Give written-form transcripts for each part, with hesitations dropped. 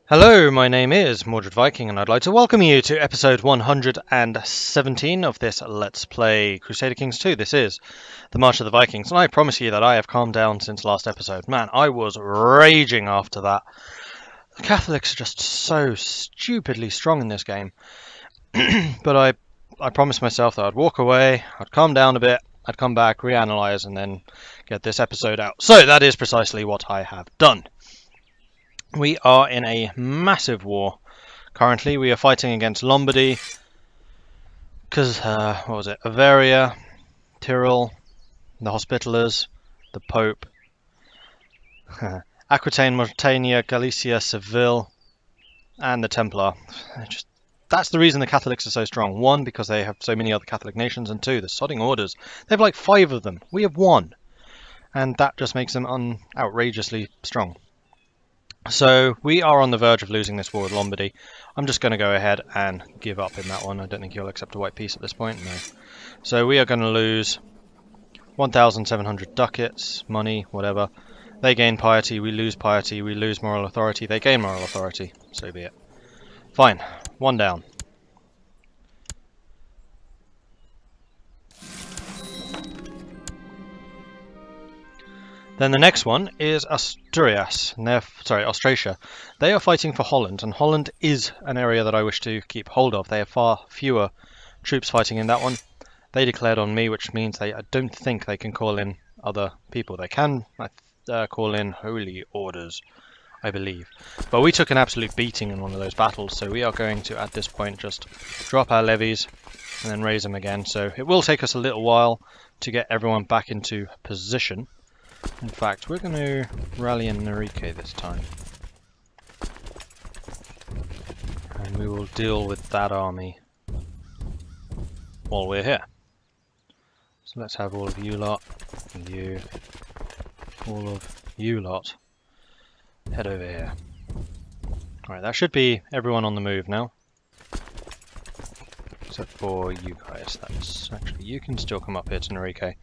Hello, my name is Mordred Viking, and I'd like to welcome you to episode 117 of this Let's Play Crusader Kings II. This is the March of the Vikings, and I promise you that I have calmed down since last episode. Man, I was raging after that. The Catholics are just so stupidly strong in this game. But I promised myself that I'd walk away, I'd calm down a bit, I'd come back, reanalyze, and then get this episode out. So that is precisely what I have done. We are in a massive war. Currently, we are fighting against Lombardy, because, what was it? Bavaria, Tyrol, the Hospitallers, the Pope, Aquitaine, Mauritania, Galicia, Seville, and the Templar. That's the reason the Catholics are so strong. One, because they have so many other Catholic nations, and two, the sodding orders. They have like 5 of them. We have 1. And that just makes them outrageously strong. So we are on the verge of losing this war with Lombardy. I'm just going to go ahead and give up in that one. I don't think he'll accept a white peace at this point. No. So we are going to lose 1,700 ducats, money, whatever. They gain piety, we lose moral authority, they gain moral authority. So be it. Fine. 1 down. Then the next one is Asturias, Austrasia. They are fighting for Holland, and Holland is an area that I wish to keep hold of. They have far fewer troops fighting in that one. They declared on me, which means I don't think they can call in other people. They can call in holy orders, I believe. But we took an absolute beating in one of those battles, so we are going to, at this point, just drop our levies and then raise them again. So it will take us a little while to get everyone back into position. In fact, we're going to rally in Norike this time. And we will deal with that army while we're here. So let's have all of you lot, you, all of you lot, head over here. Alright, that should be everyone on the move now. Except for you guys. That's actually, you can still come up here to Norike.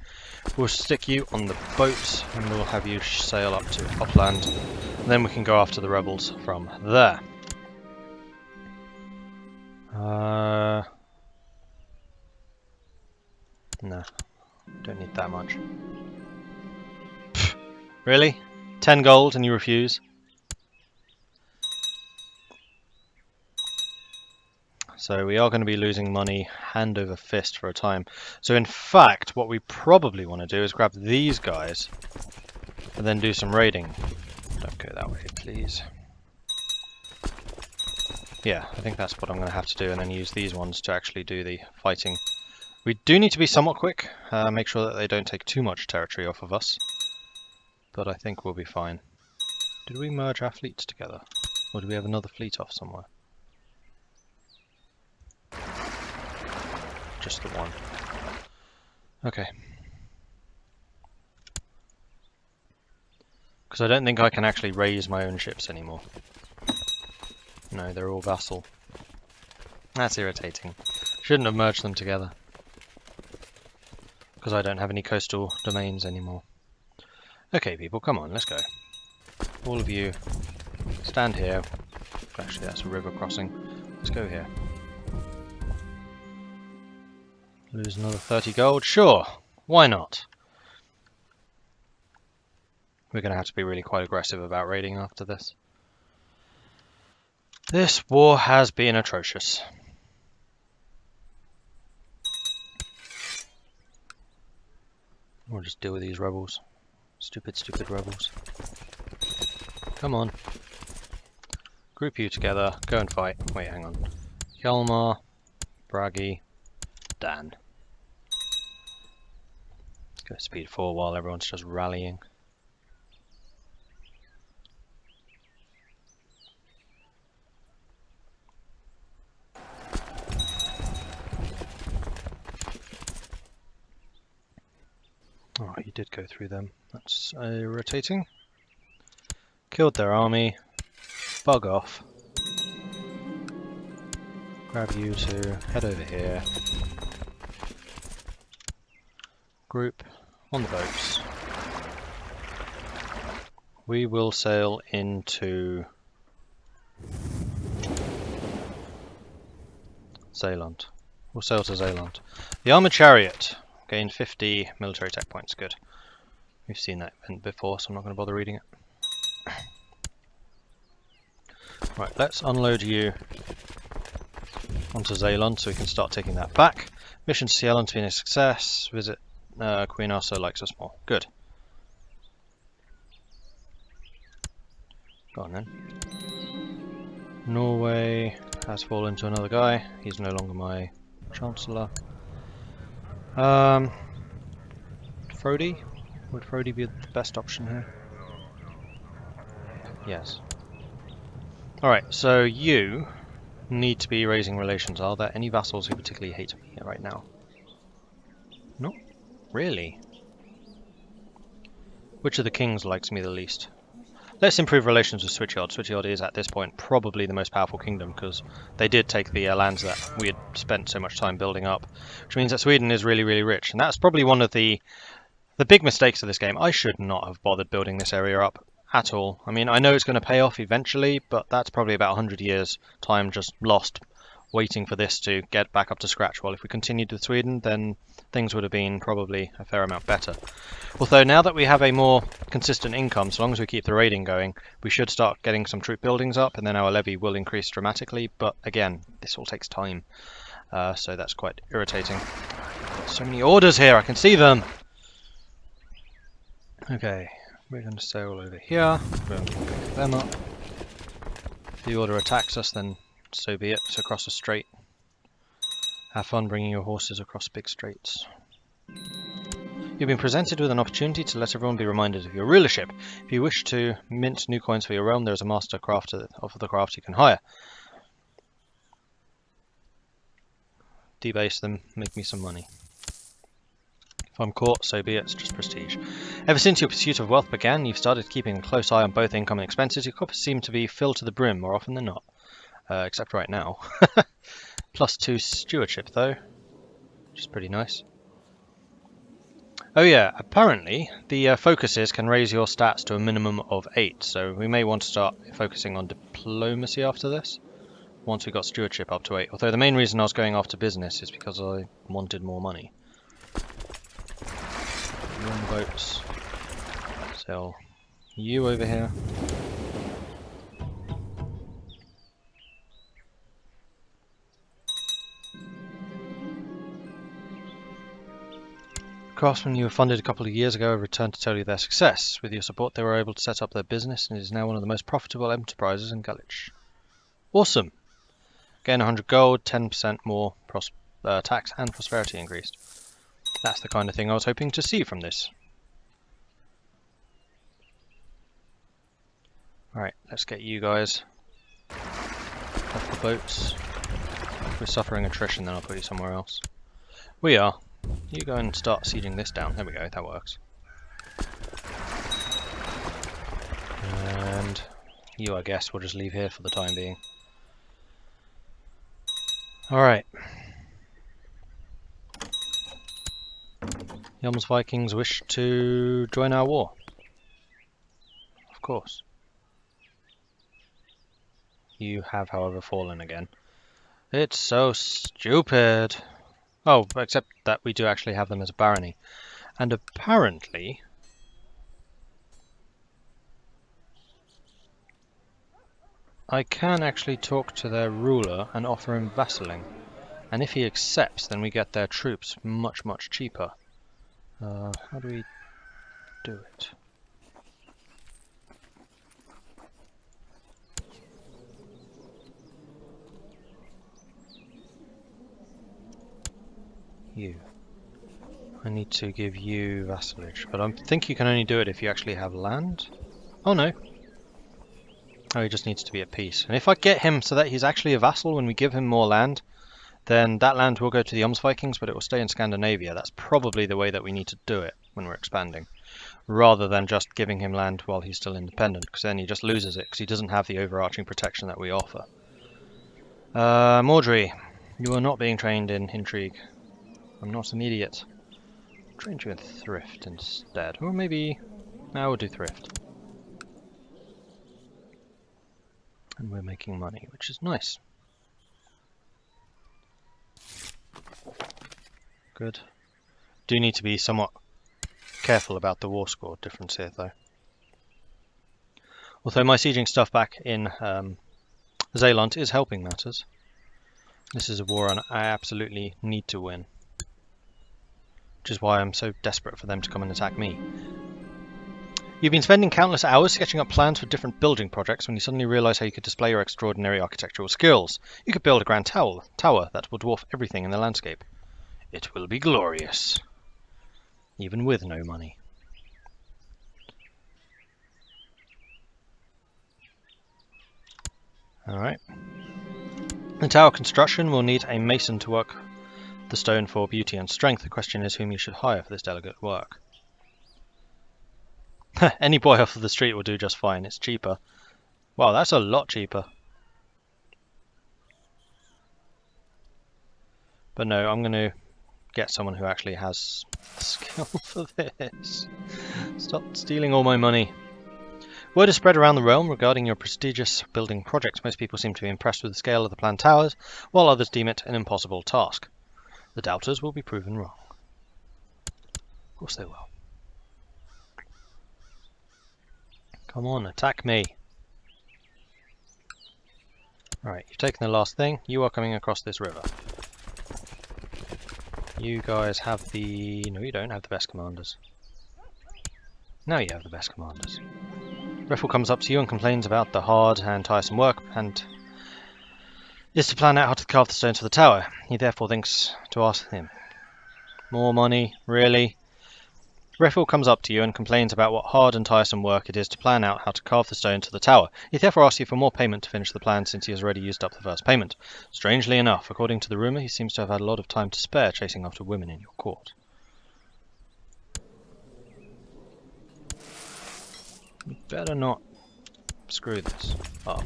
We'll stick you on the boats and we'll have you sail up to Upland. And then we can go after the rebels from there. No, don't need that much. Pfft, really? 10 gold and you refuse? So we are going to be losing money hand over fist for a time. So in fact, what we probably want to do is grab these guys and then do some raiding. Don't go that way, please. Yeah, I think that's what I'm going to have to do, and then use these ones to actually do the fighting. We do need to be somewhat quick, make sure that they don't take too much territory off of us. But I think we'll be fine. Did we merge our fleets together? Or do we have another fleet off somewhere? Just the one. Okay. Because I don't think I can actually raise my own ships anymore. No, they're all vassal. That's irritating. Shouldn't have merged them together. Because I don't have any coastal domains anymore. Okay, people, come on, let's go. All of you, stand here. Actually, that's a river crossing. Let's go here. Lose another 30 gold? Sure, why not? We're going to have to be really quite aggressive about raiding after this. This war has been atrocious. We'll just deal with these rebels. Stupid, stupid rebels. Come on. Group you together, go and fight. Wait, hang on. Hjalmar, Bragi, Dan. Go speed 4 while everyone's just rallying. Oh, you did go through them. That's irritating. Killed their army. Bug off. Grab you to head over here. Group on the boats. We will sail into Zeeland. We'll sail to Zeeland. The Armoured Chariot. Gained 50 military tech points. Good. We've seen that event before, so I'm not going to bother reading it. Right, let's unload you onto Zeeland so we can start taking that back. Mission to Zeeland has been a success. Visit Queen also likes us more. Good. Go on then. Norway has fallen to another guy. He's no longer my Chancellor. Frody? Would Frody be the best option here? Yes. Alright, so you need to be raising relations. Are there any vassals who particularly hate me right now? No? Really? Which of the kings likes me the least? Let's improve relations with Switchyard. Switchyard is at this point probably the most powerful kingdom because they did take the lands that we had spent so much time building up, which means that Sweden is really, really rich. And that's probably one of the big mistakes of this game. I should not have bothered building this area up at all. I mean, I know it's going to pay off eventually, but that's probably about 100 years time just lost waiting for this to get back up to scratch. Well, if we continued with Sweden, then things would have been probably a fair amount better. Although now that we have a more consistent income, so long as we keep the raiding going, we should start getting some troop buildings up, and then our levy will increase dramatically. But again, this all takes time, so that's quite irritating. So many orders here, I can see them! Okay, we're going to sail over here, we're going to pick them up. If the order attacks us, then so be it. It's across a strait. Have fun bringing your horses across big straits. You've been presented with an opportunity to let everyone be reminded of your rulership. If you wish to mint new coins for your realm, there is a master crafter of the craft you can hire. Debase them, make me some money. If I'm caught, so be it, it's just prestige. Ever since your pursuit of wealth began, you've started keeping a close eye on both income and expenses. Your coffers seem to be filled to the brim more often than not. Except right now. +2 stewardship though, which is pretty nice. Oh yeah, apparently the focuses can raise your stats to a minimum of 8, so we may want to start focusing on diplomacy after this, once we got stewardship up to 8. Although the main reason I was going after business is because I wanted more money. Long boats. Sell you over here. Craftsmen you were funded a couple of years ago have returned to tell you their success. With your support they were able to set up their business and it is now one of the most profitable enterprises in Galich. Awesome! Gain 100 gold, 10% more tax and prosperity increased. That's the kind of thing I was hoping to see from this. Alright, let's get you guys off the boats. If we're suffering attrition then I'll put you somewhere else. We are. You go and start sieging this down. There we go, that works. And you, I guess, we'll just leave here for the time being. Alright. Yom's Vikings wish to join our war. Of course. You have, however, fallen again. It's so stupid. Oh, except that we do actually have them as a barony. And apparently I can actually talk to their ruler and offer him vassalling. And if he accepts, then we get their troops much, much cheaper. How do we do it? You. I need to give you vassalage, but I think you can only do it if you actually have land. Oh no. Oh, he just needs to be at peace. And if I get him so that he's actually a vassal when we give him more land, then that land will go to the Vikings, but it will stay in Scandinavia. That's probably the way that we need to do it when we're expanding, rather than just giving him land while he's still independent, because then he just loses it, because he doesn't have the overarching protection that we offer. Mordred, you are not being trained in intrigue. I'm not an idiot. I'll train you in thrift instead, or maybe I will do thrift. And we're making money, which is nice. Good. Do need to be somewhat careful about the war score difference here, though. Although my sieging stuff back in Zeeland is helping matters. This is a war I absolutely need to win. Which is why I'm so desperate for them to come and attack me. You've been spending countless hours sketching up plans for different building projects when you suddenly realise how you could display your extraordinary architectural skills. You could build a grand tower that will dwarf everything in the landscape. It will be glorious. Even with no money. Alright. The tower construction will need a mason to work the stone for beauty and strength. The question is whom you should hire for this delicate work. Any boy off of the street will do just fine. It's cheaper. Wow, that's a lot cheaper. But no, I'm going to get someone who actually has skill for this. Stop stealing all my money. Word is spread around the realm regarding your prestigious building projects. Most people seem to be impressed with the scale of the planned towers, while others deem it an impossible task. The doubters will be proven wrong. Of course they will. Come on, attack me. Alright, you've taken the last thing. You are coming across this river. You guys have the... No, you don't have the best commanders. Now you have the best commanders. Riffle comes up to you and complains about the hard and tiresome work and is to plan out how to carve the stones for the tower. He therefore thinks to ask him. More money? Really? Riffle comes up to you and complains about what hard and tiresome work it is to plan out how to carve the stone to the tower. He therefore asks you for more payment to finish the plan since he has already used up the first payment. Strangely enough, according to the rumour, he seems to have had a lot of time to spare chasing after women in your court. You better not screw this up.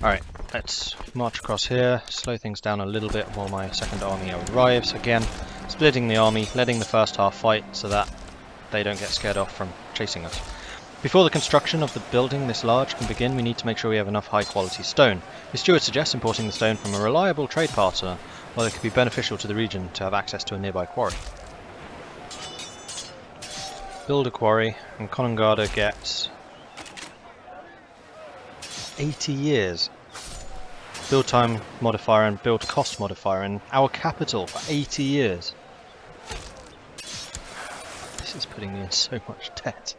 Alright, let's march across here, slow things down a little bit while my second army arrives again, splitting the army, letting the first half fight so that they don't get scared off from chasing us. Before the construction of the building this large can begin, we need to make sure we have enough high quality stone. The steward suggests importing the stone from a reliable trade partner, while it could be beneficial to the region to have access to a nearby quarry. Build a quarry, and Konugard gets 80 years. Build time modifier and build cost modifier in our capital for 80 years. This is putting me in so much debt.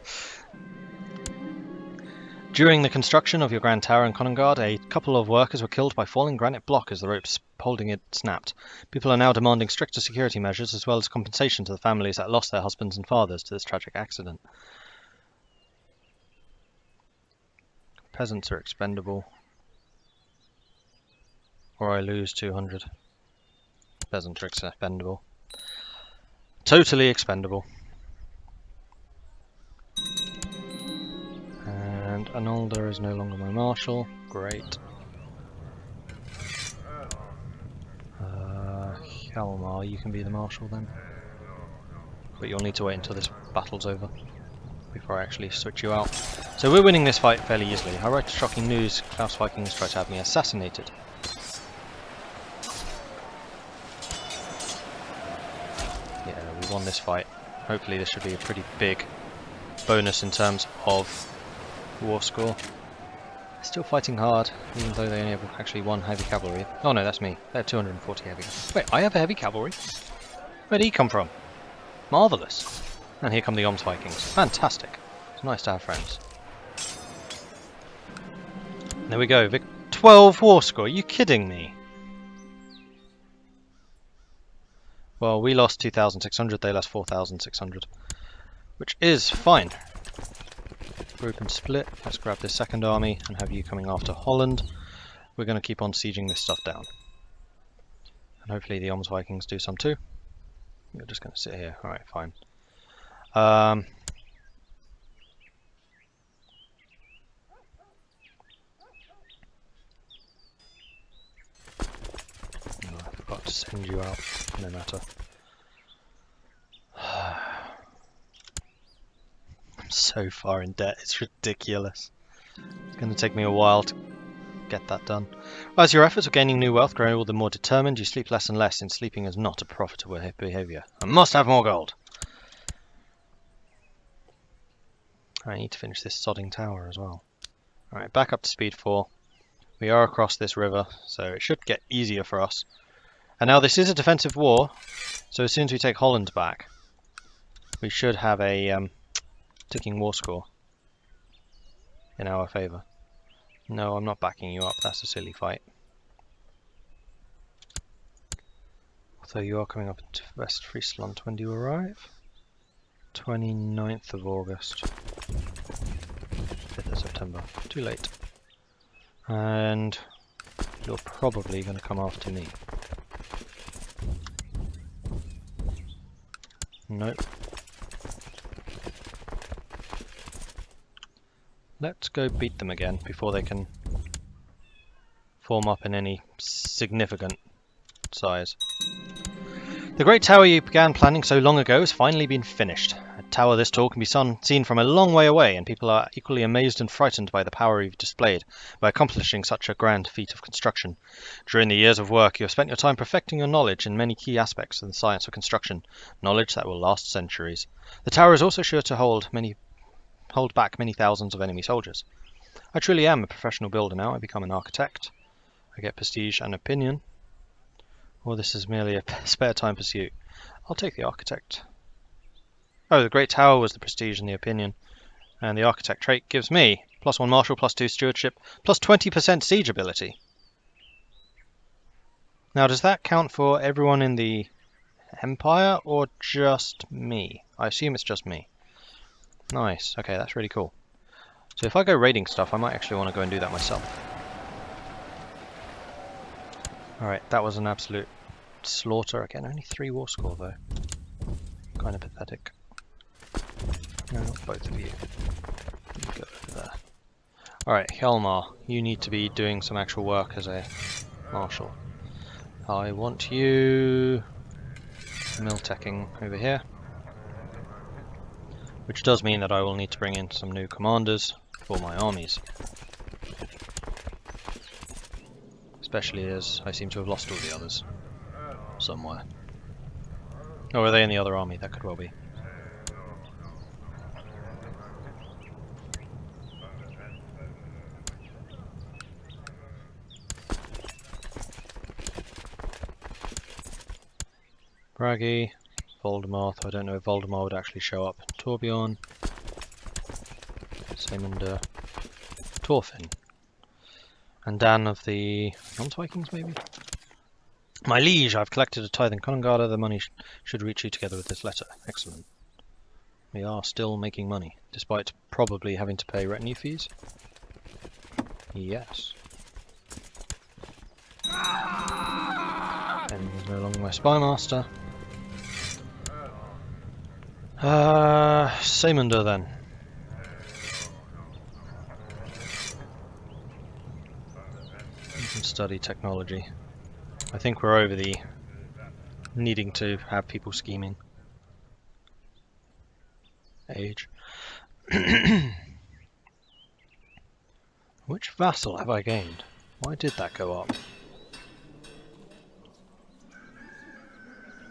During the construction of your grand tower in Konugard, a couple of workers were killed by falling granite block as the ropes holding it snapped. People are now demanding stricter security measures as well as compensation to the families that lost their husbands and fathers to this tragic accident. Peasants are expendable. Or I lose 200. Peasants are expendable. Totally expendable. And Anolda is no longer my marshal. Great. Hjalmar, you can be the marshal then. But you'll need to wait until this battle's over before I actually switch you out. So we're winning this fight fairly easily. I write shocking news. Klaus Vikings try to have me assassinated. Yeah, we won this fight. Hopefully this should be a pretty big bonus in terms of war score. Still fighting hard, even though they only have actually one heavy cavalry. Oh no, that's me. They have 240 heavy. Wait, I have a heavy cavalry? Where did he come from? Marvellous. And here come the Norse Vikings. Fantastic. It's nice to have friends. There we go. 12 war score. Are you kidding me? Well, we lost 2,600. They lost 4,600. Which is fine. Group and split. Let's grab this second army and have you coming after Holland. We're going to keep on sieging this stuff down. And hopefully the Norse Vikings do some too. You're just going to sit here. Alright, fine. I forgot to send you out. No matter. I'm so far in debt, it's ridiculous. It's going to take me a while to get that done. As your efforts of gaining new wealth grow all the more determined, you sleep less and less, since sleeping is not a profitable behaviour. I must have more gold! I need to finish this sodding tower as well. Alright, back up to speed 4. We are across this river, so it should get easier for us. And now this is a defensive war, so as soon as we take Holland back, we should have a ticking war score in our favour. No, I'm not backing you up, that's a silly fight. Although you are coming up into West Friesland, when do you arrive? 29th of August. 5th of September. Too late. And you're probably going to come after me. Nope. Let's go beat them again before they can form up in any significant size. The great tower you began planning so long ago has finally been finished. A tower this tall can be seen from a long way away, and people are equally amazed and frightened by the power you've displayed by accomplishing such a grand feat of construction. During the years of work, you have spent your time perfecting your knowledge in many key aspects of the science of construction, knowledge that will last centuries. The tower is also sure to hold back many thousands of enemy soldiers. I truly am a professional builder now. I become an architect. I get prestige and opinion. Or this is merely a spare time pursuit. I'll take the architect. Oh, the great tower was the prestige and the opinion. And the architect trait gives me +1 martial, +2 stewardship, +20% siege ability. Now, does that count for everyone in the empire or just me? I assume it's just me. Nice. Okay, that's really cool. So if I go raiding stuff, I might actually want to go and do that myself. Alright, that was an absolute slaughter. Again, only 3 war score though. Kind of pathetic. No, not both of you. You go over there. Alright, Hjalmar, you need to be doing some actual work as a marshal. I want you mil-teching over here. Which does mean that I will need to bring in some new commanders for my armies. Especially as I seem to have lost all the others somewhere. Or are they in the other army? That could well be. Bragi, Voldemort. I don't know if Voldemort would actually show up. Torbjorn, Saemund, Thorfinn. And Dan of the Vikings, maybe? My liege, I've collected a tithe in Konugard. The money should reach you together with this letter. Excellent. We are still making money, despite probably having to pay retinue fees. Yes. And no longer my spymaster. Saemund then. Study technology. I think we're over the needing to have people scheming age. Which vassal have I gained? Why did that go up?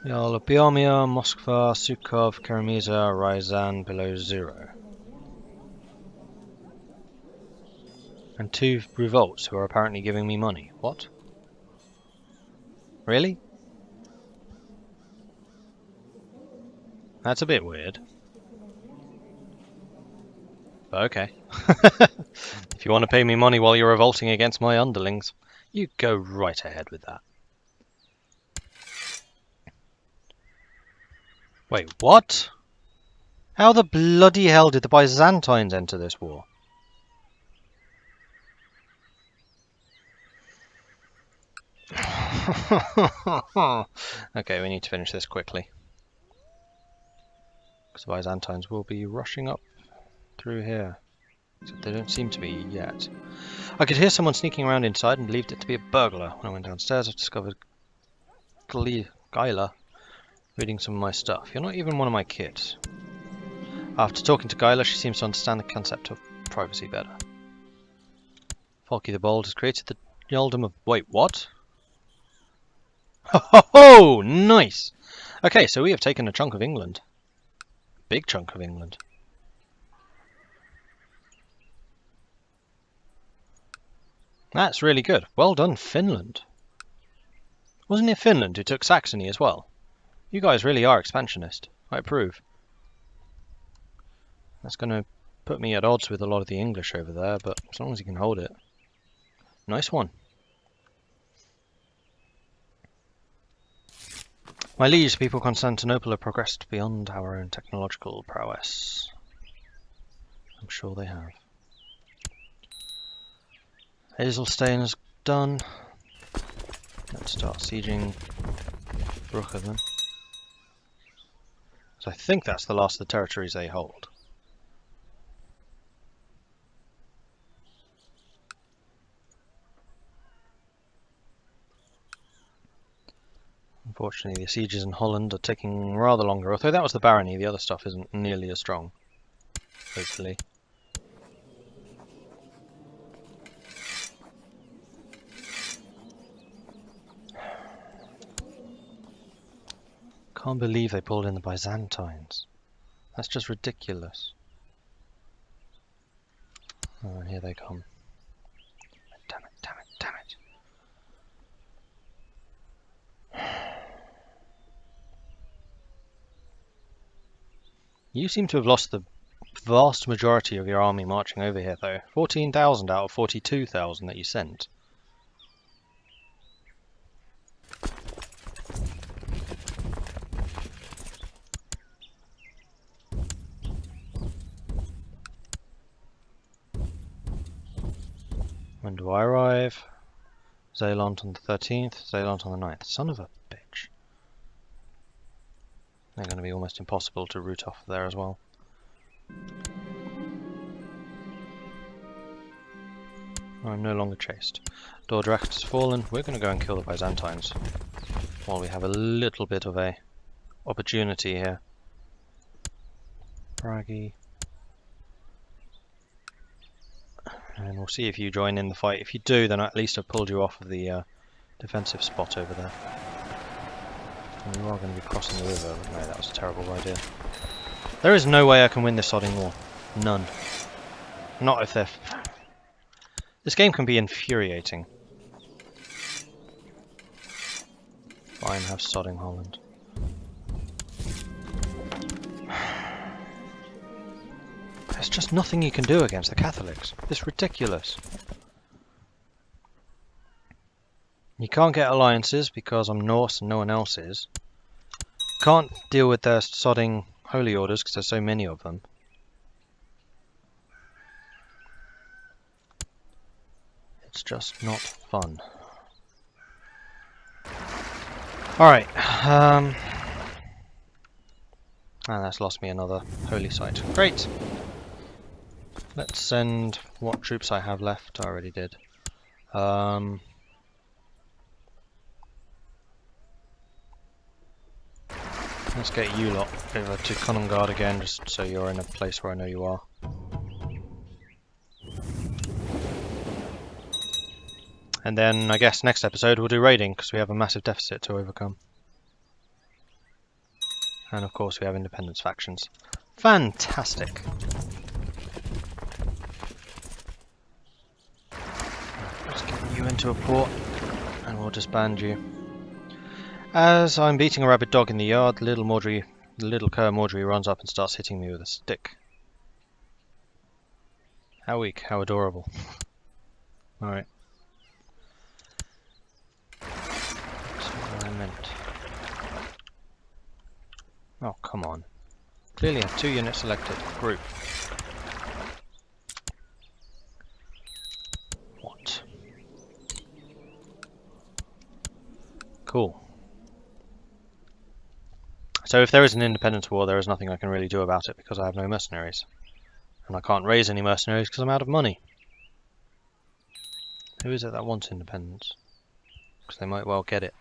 Biomia, Moskva, Sukhov, Karamisa, Ryazan below 0. And 2 revolts who are apparently giving me money. What? Really? That's a bit weird. But okay. If you want to pay me money while you're revolting against my underlings, you go right ahead with that. Wait, what? How the bloody hell did the Byzantines enter this war? Okay, we need to finish this quickly. Because the Byzantines will be rushing up through here. Except they don't seem to be yet. I could hear someone sneaking around inside and believed it to be a burglar. When I went downstairs, I discovered Gyla reading some of my stuff. You're not even one of my kids. After talking to Gyla, she seems to understand the concept of privacy better. Folky the Bold has created the Earldom of... Wait, what? Ho ho ho! Nice! Okay, so we have taken a chunk of England. Big chunk of England. That's really good. Well done, Finland. Wasn't it Finland who took Saxony as well? You guys really are expansionist. I approve. That's going to put me at odds with a lot of the English over there, but as long as you can hold it. Nice one. My liege, people of Constantinople have progressed beyond our own technological prowess. I'm sure they have. Hazelstein is done. Let's start sieging Brugge then. So I think that's the last of the territories they hold. Unfortunately, the sieges in Holland are taking rather longer, although that was the barony, the other stuff isn't nearly as strong, hopefully. Can't believe they pulled in the Byzantines. That's just ridiculous. Oh, and here they come. Damn it, damn it, damn it. You seem to have lost the vast majority of your army marching over here, though. 14,000 out of 42,000 that you sent. When do I arrive? Zeeland on the 13th, Zeeland on the 9th. Son of a bitch. They're going to be almost impossible to root off there as well. I'm no longer chased. Dordrecht has fallen. We're going to go and kill the Byzantines while we have a little bit of a opportunity here. Bragi. And we'll see if you join in the fight. If you do, then at least I've pulled you off of the defensive spot over there. And you are going to be crossing the river, but no, that was a terrible idea. There is no way I can win this sodding war. None. Not if they're... This game can be infuriating. Fine, have sodding Holland. There's just nothing you can do against the Catholics. It's ridiculous. You can't get alliances because I'm Norse and no one else is. Can't deal with their sodding holy orders because there's so many of them. It's just not fun. Alright. And that's lost me another holy site. Great! Let's send what troops I have left. I already did. Let's get you lot over to Konugard again, just so you're in a place where I know you are. And then I guess next episode we'll do raiding, because we have a massive deficit to overcome. And of course we have independence factions. Fantastic! Let's get you into a port, and we'll disband you. As I'm beating a rabid dog in the yard, the little cur Mordred runs up and starts hitting me with a stick. How weak, how adorable. Alright. That's what I meant. Oh, come on. Clearly have 2 units selected. Group. What? Cool. So if there is an independence war, there is nothing I can really do about it because I have no mercenaries. And I can't raise any mercenaries because I'm out of money. Who is it that wants independence? Because they might well get it.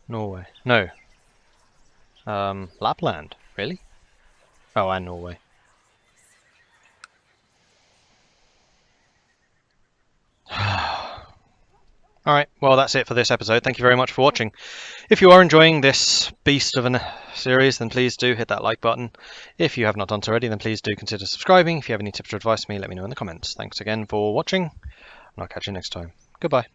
Norway. No. Lapland. Really? Oh, and Norway. Alright, well that's it for this episode. Thank you very much for watching. If you are enjoying this beast of a series, then please do hit that like button. If you have not done so already, then please do consider subscribing. If you have any tips or advice for me, let me know in the comments. Thanks again for watching, and I'll catch you next time. Goodbye.